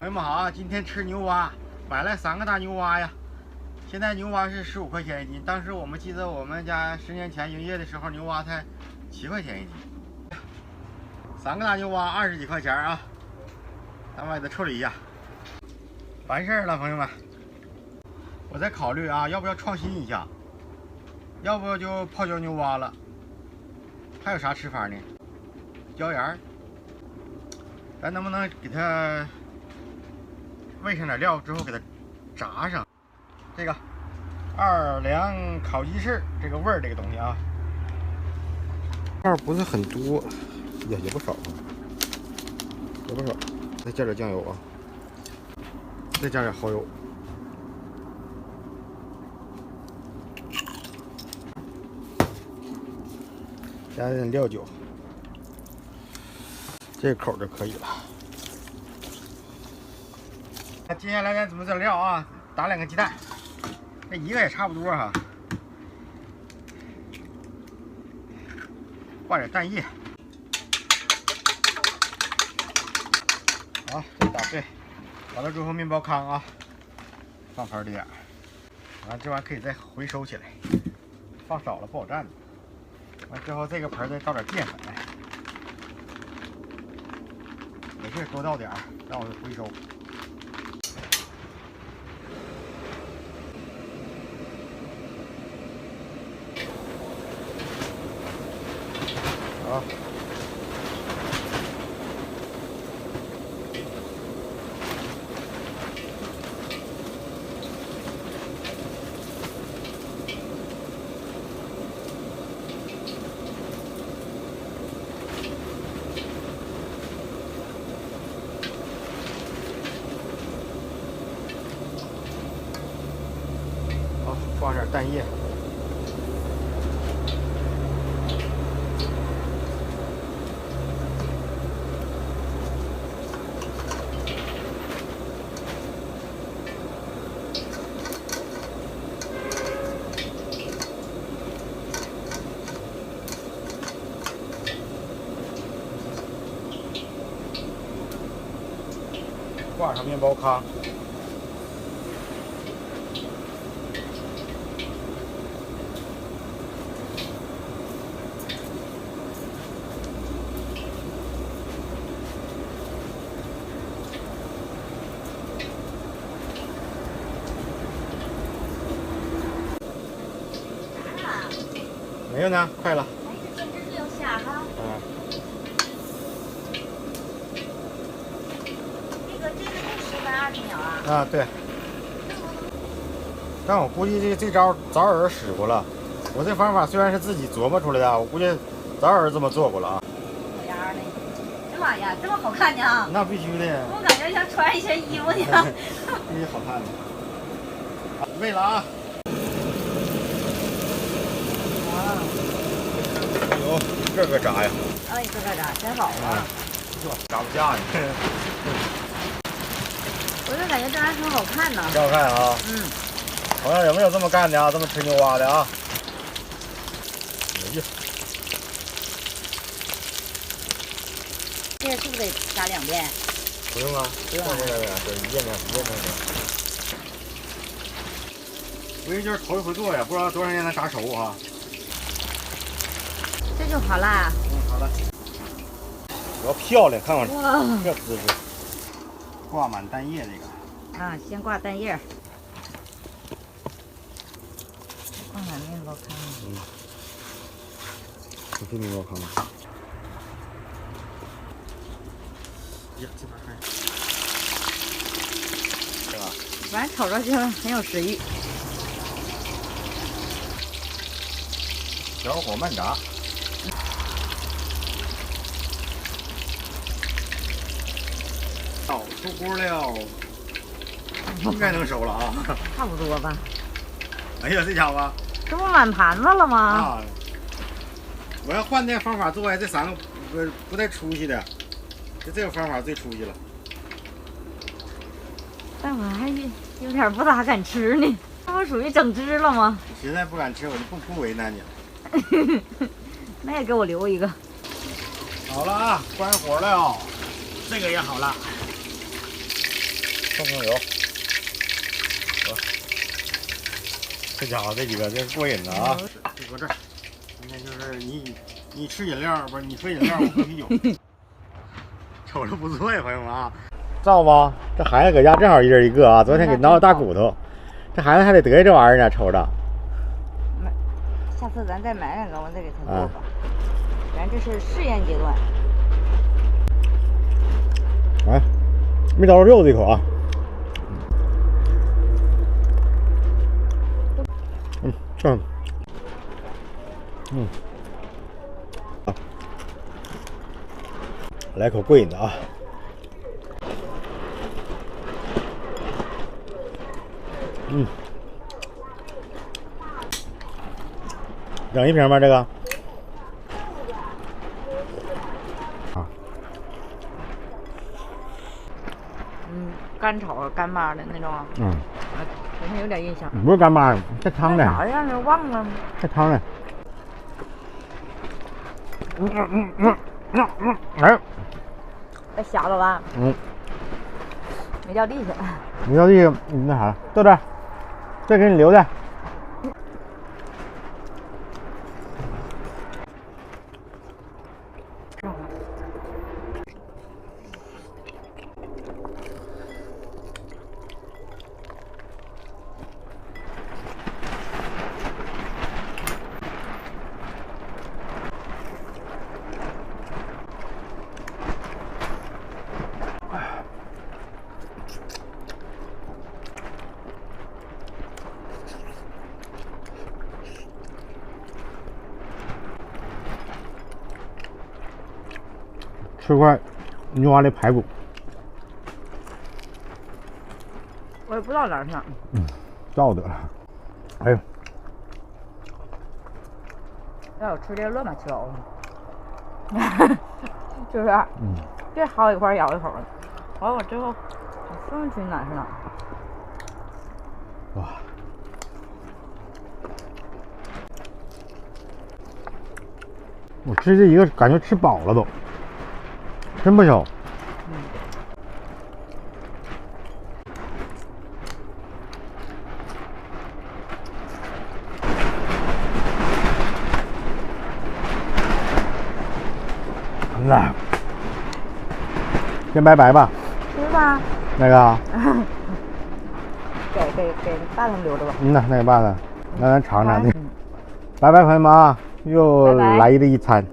朋友们好啊，今天吃牛蛙，买了3个大牛蛙呀。现在牛蛙是15块钱一斤，当时我们记得我们家10年前营业的时候，牛蛙才7块钱一斤。3个大牛蛙20几块钱啊，咱们给它处理一下，完事儿了，朋友们。我在考虑啊，要不要创新一下，要不就泡椒牛蛙了。还有啥吃法呢？椒盐儿，咱能不能给它煨上点料之后给它炸上？这个2两烤鸡翅，这个味儿这个东西啊，料不是很多，也不少啊，也不少。再加点酱油啊，再加点蚝油。加点料酒，这口就可以了。那接下来咱准备这料啊，打2个鸡蛋，这一个也差不多哈。挂点蛋液，好，这打碎，完了之后面包糠啊，放盆里点，完这玩意可以再回收起来，放少了不好蘸。完之后，这个盆再倒点淀粉来，没事多倒点儿，让我回收。好，放点蛋液，挂上面包糠。没有呢，快了。这是有虾哈。这个就10分20秒啊。啊，对。但我估计这招早有人使过了。我这方法虽然是自己琢磨出来的，我估计早有人这么做过了啊。小样儿的，这妈呀，这么好看呢？那必须的。我感觉像穿一身衣服呢。必须好看的。煨了啊。有个个炸呀！哎，这个炸真好啊！炸不下呢。我就感觉这玩意儿挺好看呢。挺好看啊！嗯。朋友有没有这么干的啊？这么吃牛蛙的啊？有意思。这个是不是得炸2遍？不用啊，不用。对，一遍。我也就是头一回做呀，不知道多长时间能炸熟啊。这就好啦。好了。主要漂亮，看看哇，这姿势，挂满蛋液这个。啊，先挂蛋液，放点面包糠。这面包糠。呀，这边还。对吧？反正瞅着就很有食欲。小火慢炸。出锅了，应该能熟了啊。差不多吧。哎呀，这家伙，这不满盘子了吗？啊！我要换那方法做呀，这3个不太出息的，就这个方法最出息了。但我还有点不咋敢吃呢，这不属于整只了吗？实在不敢吃，我就不为难你了。那也给我留一个。好了啊，关火了，这个也好了。送红油。这家伙这几个这过瘾了啊！就搁这儿，今天就是你吃饮料不是你喝饮料，我喝啤酒。瞅着不错呀，朋友们啊！造吧，这孩子搁家正好一人一个啊！昨天给挠了大骨头，这孩子还得得意这玩意儿呢，瞅着。下次咱再买2个，我再给他做吧。咱这是试验阶段。来，没找着肉这一口啊！这，来口过瘾的啊！整一瓶吧，这个。干炒干巴的那种。好像有点印象。不是干巴，这汤的。啥样的忘了。这汤的。哎。带瞎了吧？没掉地下。没掉地下，那啥了，到这儿，这给你留着。吃块牛蛙的排骨，我也不知道哪儿去哪。照得了。哎呦，要有吃的乱七八糟的，是不是？这薅一块咬一口的，完我之后，我说去哪是哪。哇！我吃这一个感觉吃饱了都。真不小。来，先拜拜吧。吃吧。那个。给爸他们留着吧。那个爸爸，那咱尝尝。拜拜，朋友们啊，又来了一餐。